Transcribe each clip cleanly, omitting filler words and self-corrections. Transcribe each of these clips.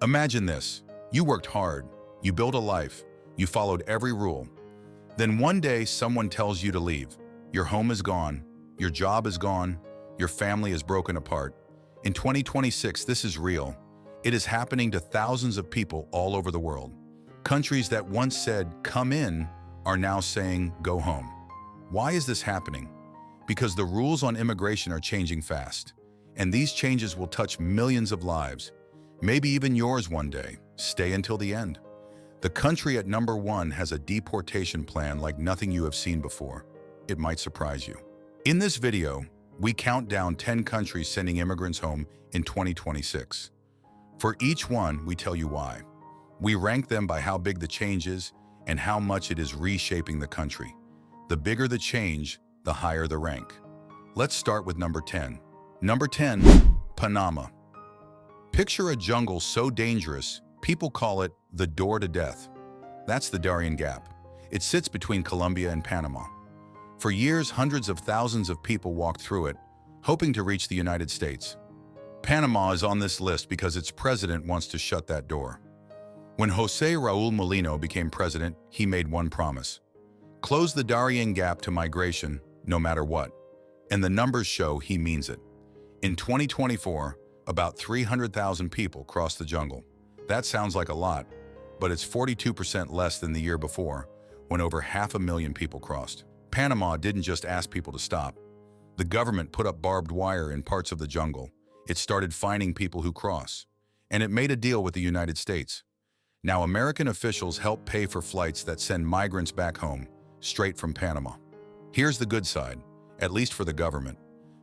Imagine this. You worked hard, you built a life, you followed every rule. Then one day someone tells you to leave. Your home is gone, your job is gone, your family is broken apart. In 2026, this is real. It is happening to thousands of people all over the world. Countries that once said, "Come in," are now saying, "Go home." Why is this happening? Because the rules on immigration are changing fast. And these changes will touch millions of lives. Maybe even yours one day. Stay until the end. The country at number 1 has a deportation plan like nothing you have seen before. It might surprise you. In this video, we count down 10 countries sending immigrants home in 2026. For each one, we tell you why. We rank them by how big the change is and how much it is reshaping the country. The bigger the change, the higher the rank. Let's start with number 10. Number 10, Panama. Picture a jungle so dangerous, people call it the door to death. That's the Darien Gap. It sits between Colombia and Panama. For years, hundreds of thousands of people walked through it, hoping to reach the United States. Panama is on this list because its president wants to shut that door. When José Raúl Mulino became president, he made one promise: close the Darien Gap to migration, no matter what. And the numbers show he means it. In 2024, about 300,000 people crossed the jungle. That sounds like a lot, but it's 42% less than the year before, when over 500,000 people crossed. Panama didn't just ask people to stop. The government put up barbed wire in parts of the jungle. It started fining people who cross. And it made a deal with the United States. Now American officials help pay for flights that send migrants back home, straight from Panama. Here's the good side, at least for the government.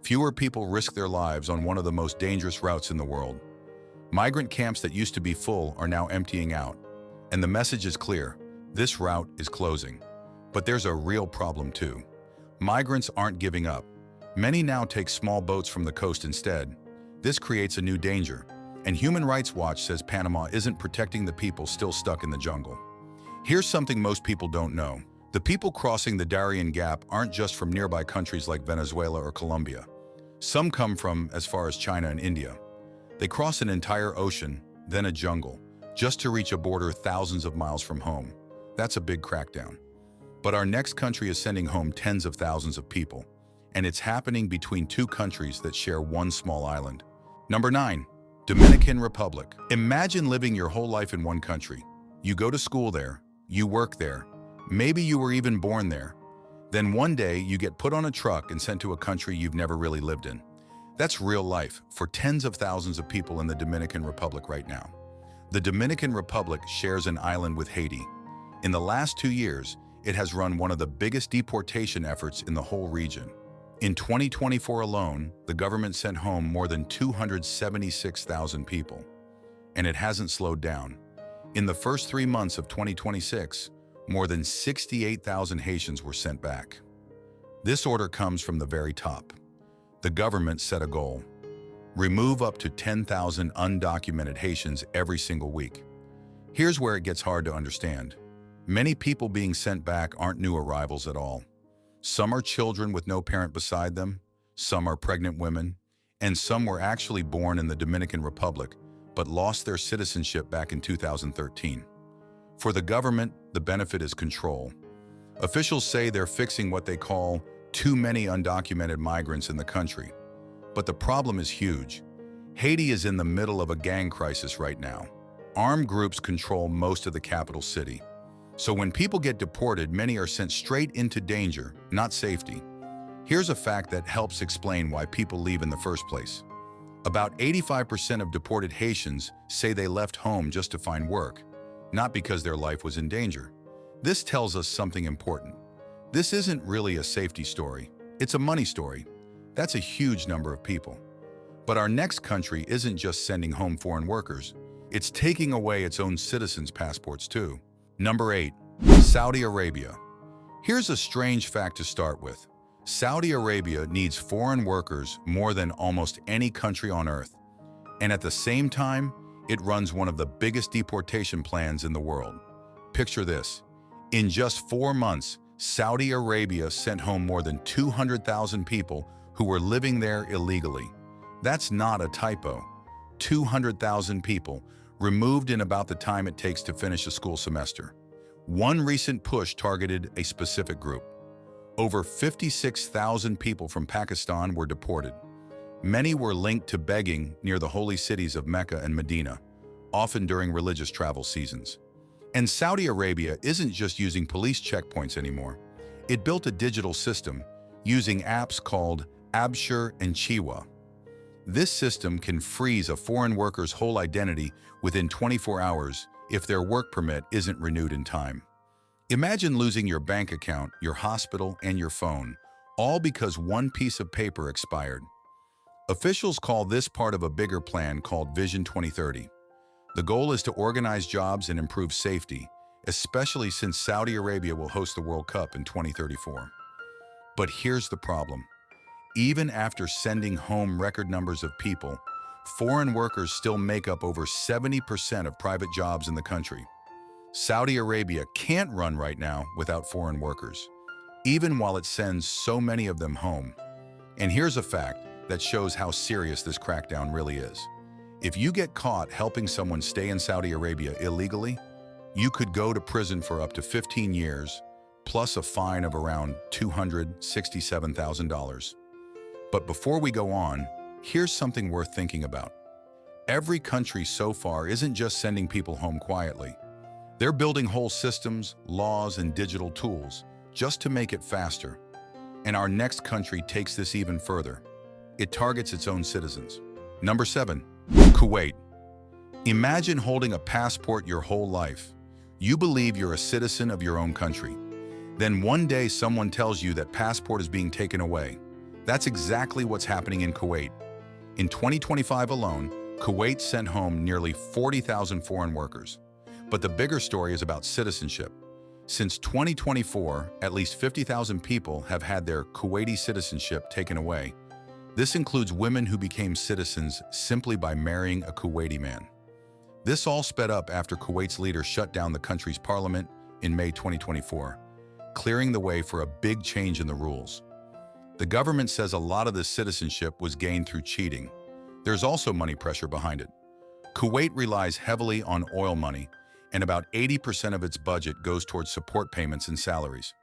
Fewer people risk their lives on one of the most dangerous routes in the world. Migrant camps that used to be full are now emptying out. And the message is clear: this route is closing. But there's a real problem too. Migrants aren't giving up. Many now take small boats from the coast instead. This creates a new danger. And Human Rights Watch says Panama isn't protecting the people still stuck in the jungle. Here's something most people don't know. The people crossing the Darien Gap aren't just from nearby countries like Venezuela or Colombia. Some come from as far as China and India. They cross an entire ocean, then a jungle, just to reach a border thousands of miles from home. That's a big crackdown. But our next country is sending home tens of thousands of people. And it's happening between two countries that share one small island. Number 9. Dominican Republic. Imagine living your whole life in one country. You go to school there, you work there, maybe you were even born there. Then one day you get put on a truck and sent to a country you've never really lived in. That's real life for tens of thousands of people in the Dominican Republic right now. The Dominican Republic shares an island with Haiti. In the last 2 years, it has run one of the biggest deportation efforts in the whole region. In 2024 alone, the government sent home more than 276,000 people. And it hasn't slowed down. In the first 3 months of 2026, more than 68,000 Haitians were sent back. This order comes from the very top. The government set a goal: remove up to 10,000 undocumented Haitians every single week. Here's where it gets hard to understand. Many people being sent back aren't new arrivals at all. Some are children with no parent beside them, some are pregnant women, and some were actually born in the Dominican Republic but lost their citizenship back in 2013. For the government, the benefit is control. Officials say they're fixing what they call too many undocumented migrants in the country. But the problem is huge. Haiti is in the middle of a gang crisis right now. Armed groups control most of the capital city. So when people get deported, many are sent straight into danger, not safety. Here's a fact that helps explain why people leave in the first place. About 85% of deported Haitians say they left home just to find work, not because their life was in danger. This tells us something important. This isn't really a safety story. It's a money story. That's a huge number of people. But our next country isn't just sending home foreign workers. It's taking away its own citizens' passports too. Number 8. Saudi Arabia. Here's a strange fact to start with. Saudi Arabia needs foreign workers more than almost any country on earth. And at the same time, it runs one of the biggest deportation plans in the world. Picture this. In just 4 months, Saudi Arabia sent home more than 200,000 people who were living there illegally. That's not a typo. 200,000 people, removed in about the time it takes to finish a school semester. One recent push targeted a specific group. Over 56,000 people from Pakistan were deported. Many were linked to begging near the holy cities of Mecca and Medina, often during religious travel seasons. And Saudi Arabia isn't just using police checkpoints anymore. It built a digital system using apps called Abshir and Chiwa. This system can freeze a foreign worker's whole identity within 24 hours if their work permit isn't renewed in time. Imagine losing your bank account, your hospital, and your phone, all because one piece of paper expired. Officials call this part of a bigger plan called Vision 2030. The goal is to organize jobs and improve safety, especially since Saudi Arabia will host the World Cup in 2034. But here's the problem. Even after sending home record numbers of people, foreign workers still make up over 70% of private jobs in the country. Saudi Arabia can't run right now without foreign workers, even while it sends so many of them home. And here's a fact that shows how serious this crackdown really is. If you get caught helping someone stay in Saudi Arabia illegally, you could go to prison for up to 15 years, plus a fine of around $267,000. But before we go on, here's something worth thinking about. Every country so far isn't just sending people home quietly. They're building whole systems, laws, and digital tools just to make it faster. And our next country takes this even further. It targets its own citizens. Number 7, Kuwait. Imagine holding a passport your whole life. You believe you're a citizen of your own country. Then one day someone tells you that passport is being taken away. That's exactly what's happening in Kuwait. In 2025 alone, Kuwait sent home nearly 40,000 foreign workers. But the bigger story is about citizenship. Since 2024, at least 50,000 people have had their Kuwaiti citizenship taken away. This includes women who became citizens simply by marrying a Kuwaiti man. This all sped up after Kuwait's leader shut down the country's parliament in May 2024, clearing the way for a big change in the rules. The government says a lot of this citizenship was gained through cheating. There's also money pressure behind it. Kuwait relies heavily on oil money, and about 80% of its budget goes towards support payments and salaries.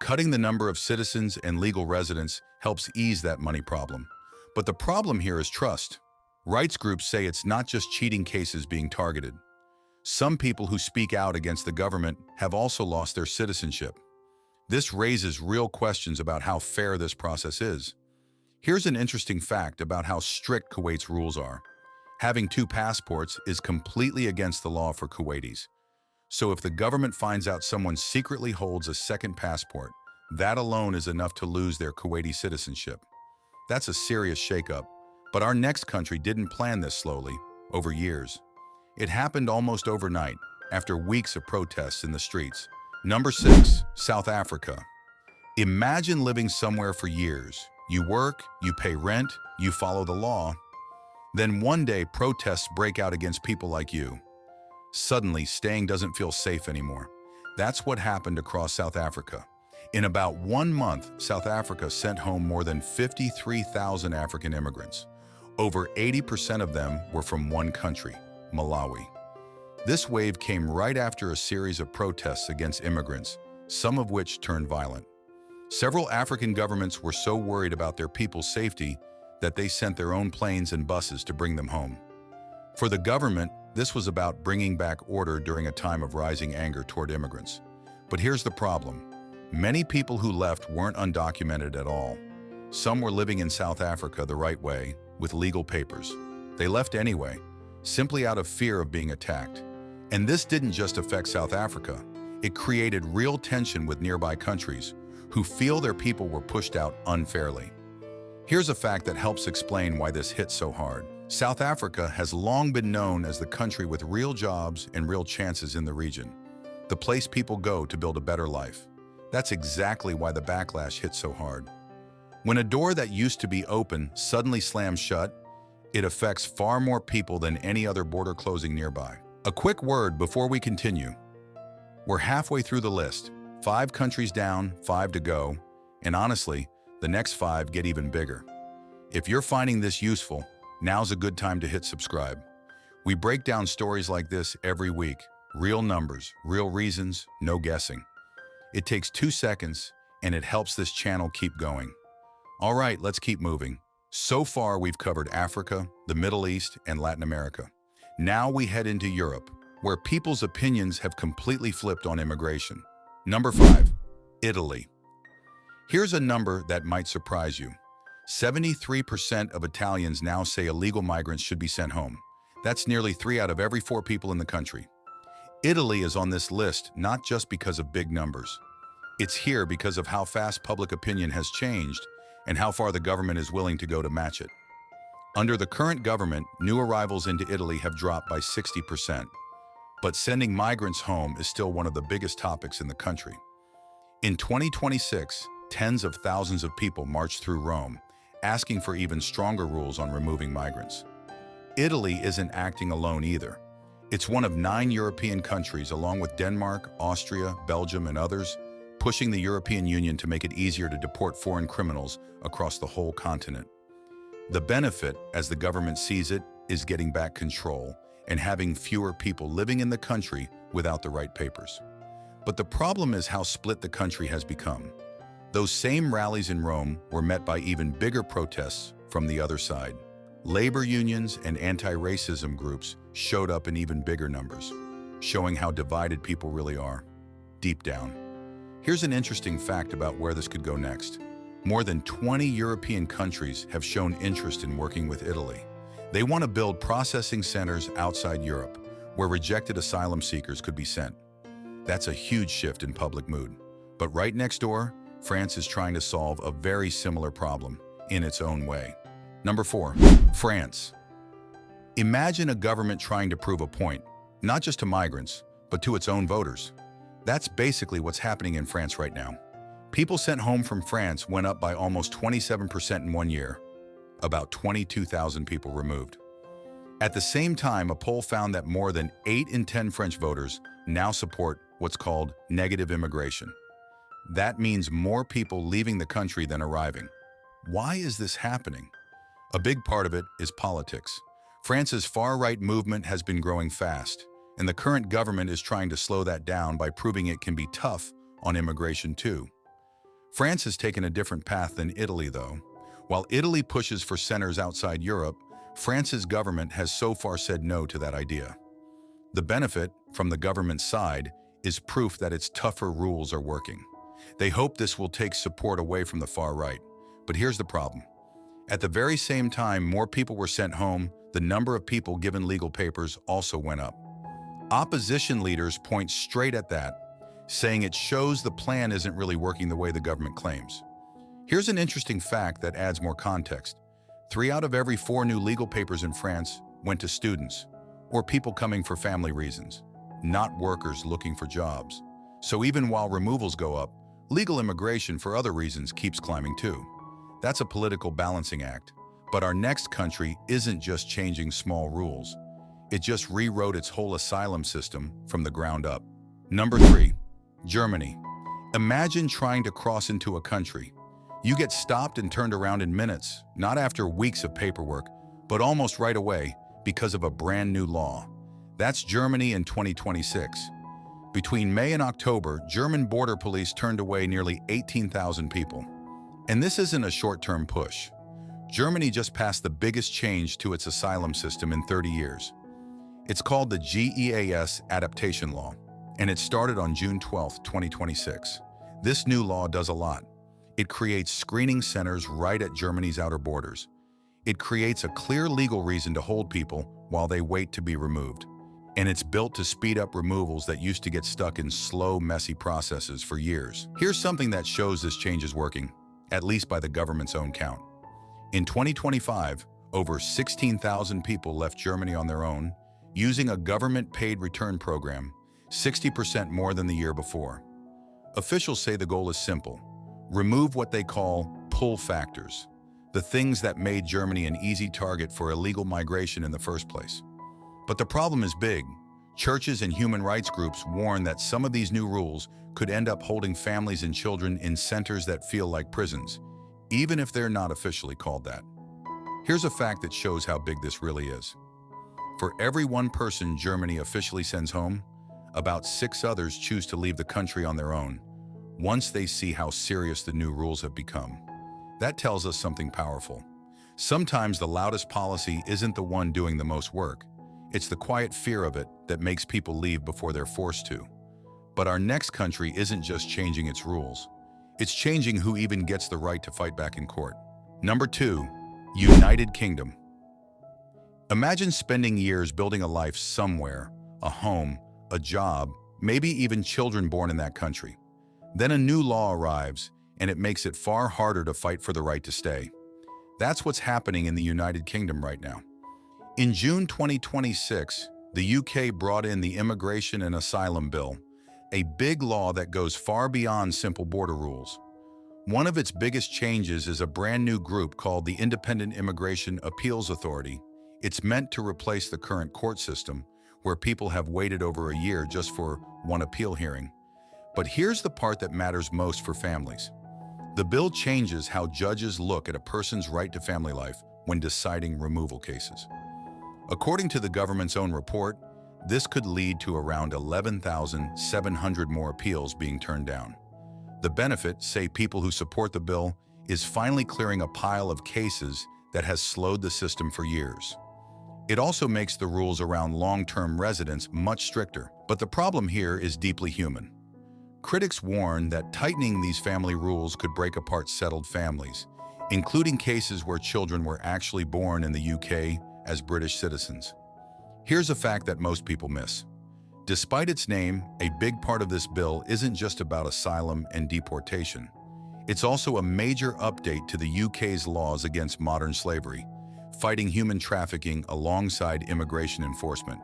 Cutting the number of citizens and legal residents helps ease that money problem. But the problem here is trust. Rights groups say it's not just cheating cases being targeted. Some people who speak out against the government have also lost their citizenship. This raises real questions about how fair this process is. Here's an interesting fact about how strict Kuwait's rules are. Having 2 passports is completely against the law for Kuwaitis. So if the government finds out someone secretly holds a second passport, that alone is enough to lose their Kuwaiti citizenship. That's a serious shakeup, but our next country didn't plan this slowly, over years. It happened almost overnight, after weeks of protests in the streets. Number 6, South Africa. Imagine living somewhere for years. You work, you pay rent, you follow the law. Then one day, protests break out against people like you. Suddenly, staying doesn't feel safe anymore. That's what happened across South Africa. In about 1 month, South Africa sent home more than 53,000 African immigrants. Over 80% of them were from one country, Malawi. This wave came right after a series of protests against immigrants, some of which turned violent. Several African governments were so worried about their people's safety that they sent their own planes and buses to bring them home. For the government, this was about bringing back order during a time of rising anger toward immigrants. But here's the problem. Many people who left weren't undocumented at all. Some were living in South Africa the right way, with legal papers. They left anyway, simply out of fear of being attacked. And this didn't just affect South Africa. It created real tension with nearby countries who feel their people were pushed out unfairly. Here's a fact that helps explain why this hit so hard. South Africa has long been known as the country with real jobs and real chances in the region, the place people go to build a better life. That's exactly why the backlash hit so hard. When a door that used to be open suddenly slams shut, it affects far more people than any other border closing nearby. A quick word before we continue. We're halfway through the list. 5 countries down, 5 to go, and honestly, the next 5 get even bigger. If you're finding this useful, now's a good time to hit subscribe. We break down stories like this every week. Real numbers, real reasons, no guessing. It takes 2 seconds, and it helps this channel keep going. All right, let's keep moving. So far, we've covered Africa, the Middle East, and Latin America. Now we head into Europe, where people's opinions have completely flipped on immigration. Number 5, Italy. Here's a number that might surprise you. 73% of Italians now say illegal migrants should be sent home. That's nearly 3 out of every 4 people in the country. Italy is on this list not just because of big numbers. It's here because of how fast public opinion has changed and how far the government is willing to go to match it. Under the current government, new arrivals into Italy have dropped by 60%. But sending migrants home is still one of the biggest topics in the country. In 2026, tens of thousands of people marched through Rome, asking for even stronger rules on removing migrants. Italy isn't acting alone either. It's one of 9 European countries, along with Denmark, Austria, Belgium, and others, pushing the European Union to make it easier to deport foreign criminals across the whole continent. The benefit, as the government sees it, is getting back control and having fewer people living in the country without the right papers. But the problem is how split the country has become. Those same rallies in Rome were met by even bigger protests from the other side. Labor unions and anti-racism groups showed up in even bigger numbers, showing how divided people really are, deep down. Here's an interesting fact about where this could go next. More than 20 European countries have shown interest in working with Italy. They want to build processing centers outside Europe, where rejected asylum seekers could be sent. That's a huge shift in public mood. But right next door, France is trying to solve a very similar problem in its own way. Number 4, France. Imagine a government trying to prove a point, not just to migrants, but to its own voters. That's basically what's happening in France right now. People sent home from France went up by almost 27% in 1 year, about 22,000 people removed. At the same time, a poll found that more than 8 in 10 French voters now support what's called negative immigration. That means more people leaving the country than arriving. Why is this happening? A big part of it is politics. France's far-right movement has been growing fast, and the current government is trying to slow that down by proving it can be tough on immigration too. France has taken a different path than Italy, though. While Italy pushes for centers outside Europe, France's government has so far said no to that idea. The benefit, from the government's side, is proof that its tougher rules are working. They hope this will take support away from the far right. But here's the problem. At the very same time more people were sent home, the number of people given legal papers also went up. Opposition leaders point straight at that, saying it shows the plan isn't really working the way the government claims. Here's an interesting fact that adds more context. 3 out of every 4 new legal papers in France went to students, or people coming for family reasons, not workers looking for jobs. So even while removals go up, legal immigration for other reasons keeps climbing too. That's a political balancing act. But our next country isn't just changing small rules. It just rewrote its whole asylum system from the ground up. Number 3, Germany. Imagine trying to cross into a country. You get stopped and turned around in minutes, not after weeks of paperwork, but almost right away because of a brand new law. That's Germany in 2026. Between May and October, German border police turned away nearly 18,000 people. And this isn't a short-term push. Germany just passed the biggest change to its asylum system in 30 years. It's called the GEAS Adaptation Law, and it started on June 12, 2026. This new law does a lot. It creates screening centers right at Germany's outer borders. It creates a clear legal reason to hold people while they wait to be removed. And it's built to speed up removals that used to get stuck in slow, messy processes for years. Here's something that shows this change is working, at least by the government's own count. In 2025, over 16,000 people left Germany on their own, using a government-paid return program, 60% more than the year before. Officials say the goal is simple: remove what they call pull factors, the things that made Germany an easy target for illegal migration in the first place. But the problem is big. Churches and human rights groups warn that some of these new rules could end up holding families and children in centers that feel like prisons, even if they're not officially called that. Here's a fact that shows how big this really is. For every one person Germany officially sends home, about 6 others choose to leave the country on their own, once they see how serious the new rules have become. That tells us something powerful. Sometimes the loudest policy isn't the one doing the most work. It's the quiet fear of it that makes people leave before they're forced to. But our next country isn't just changing its rules. It's changing who even gets the right to fight back in court. Number 2, United Kingdom. Imagine spending years building a life somewhere, a home, a job, maybe even children born in that country. Then a new law arrives, and it makes it far harder to fight for the right to stay. That's what's happening in the United Kingdom right now. In June 2026, the UK brought in the Immigration and Asylum Bill, a big law that goes far beyond simple border rules. One of its biggest changes is a brand new group called the Independent Immigration Appeals Authority. It's meant to replace the current court system, where people have waited over a year just for one appeal hearing. But here's the part that matters most for families. The bill changes how judges look at a person's right to family life when deciding removal cases. According to the government's own report, this could lead to around 11,700 more appeals being turned down. The benefit, say people who support the bill, is finally clearing a pile of cases that has slowed the system for years. It also makes the rules around long-term residents much stricter, but the problem here is deeply human. Critics warn that tightening these family rules could break apart settled families, including cases where children were actually born in the UK as British citizens. Here's a fact that most people miss. Despite its name, a big part of this bill isn't just about asylum and deportation. It's also a major update to the UK's laws against modern slavery, fighting human trafficking alongside immigration enforcement.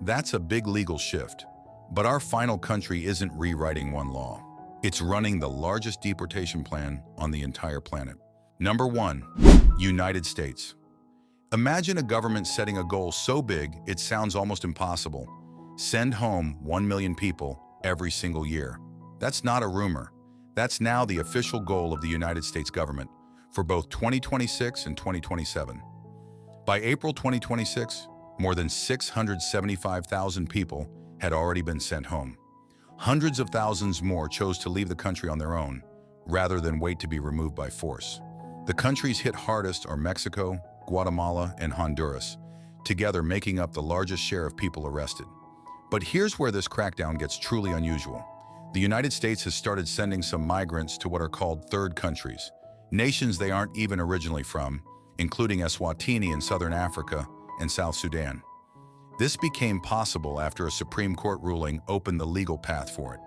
That's a big legal shift. But our final country isn't rewriting one law. It's running the largest deportation plan on the entire planet. Number 1, United States. Imagine a government setting a goal so big it sounds almost impossible. Send home 1 million people every single year. That's not a rumor. That's now the official goal of the United States government for both 2026 and 2027. By April 2026, more than 675,000 people had already been sent home. Hundreds of thousands more chose to leave the country on their own, rather than wait to be removed by force. The countries hit hardest are Mexico, Guatemala, and Honduras, together making up the largest share of people arrested. But here's where this crackdown gets truly unusual. The United States has started sending some migrants to what are called third countries, nations they aren't even originally from, including Eswatini in southern Africa and South Sudan. This became possible after a Supreme Court ruling opened the legal path for it.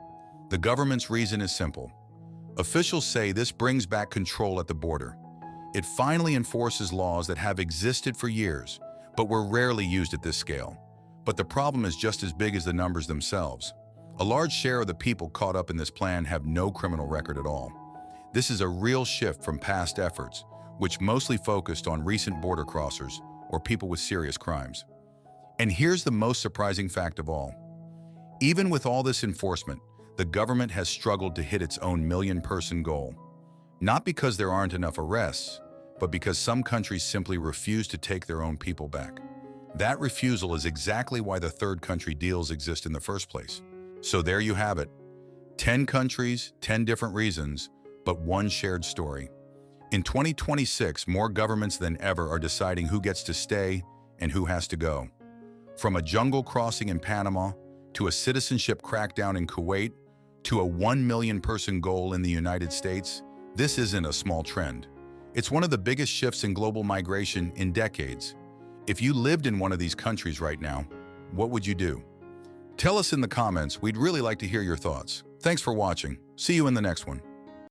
The government's reason is simple. Officials say this brings back control at the border. It finally enforces laws that have existed for years, but were rarely used at this scale. But the problem is just as big as the numbers themselves. A large share of the people caught up in this plan have no criminal record at all. This is a real shift from past efforts, which mostly focused on recent border crossers or people with serious crimes. And here's the most surprising fact of all. Even with all this enforcement, the government has struggled to hit its own million-person goal. Not because there aren't enough arrests, but because some countries simply refuse to take their own people back. That refusal is exactly why the third country deals exist in the first place. So there you have it. 10 countries, 10 different reasons, but one shared story. In 2026, more governments than ever are deciding who gets to stay and who has to go. From a jungle crossing in Panama, to a citizenship crackdown in Kuwait, to a 1 million person goal in the United States, this isn't a small trend. It's one of the biggest shifts in global migration in decades. If you lived in one of these countries right now, what would you do? Tell us in the comments. We'd really like to hear your thoughts. Thanks for watching. See you in the next one.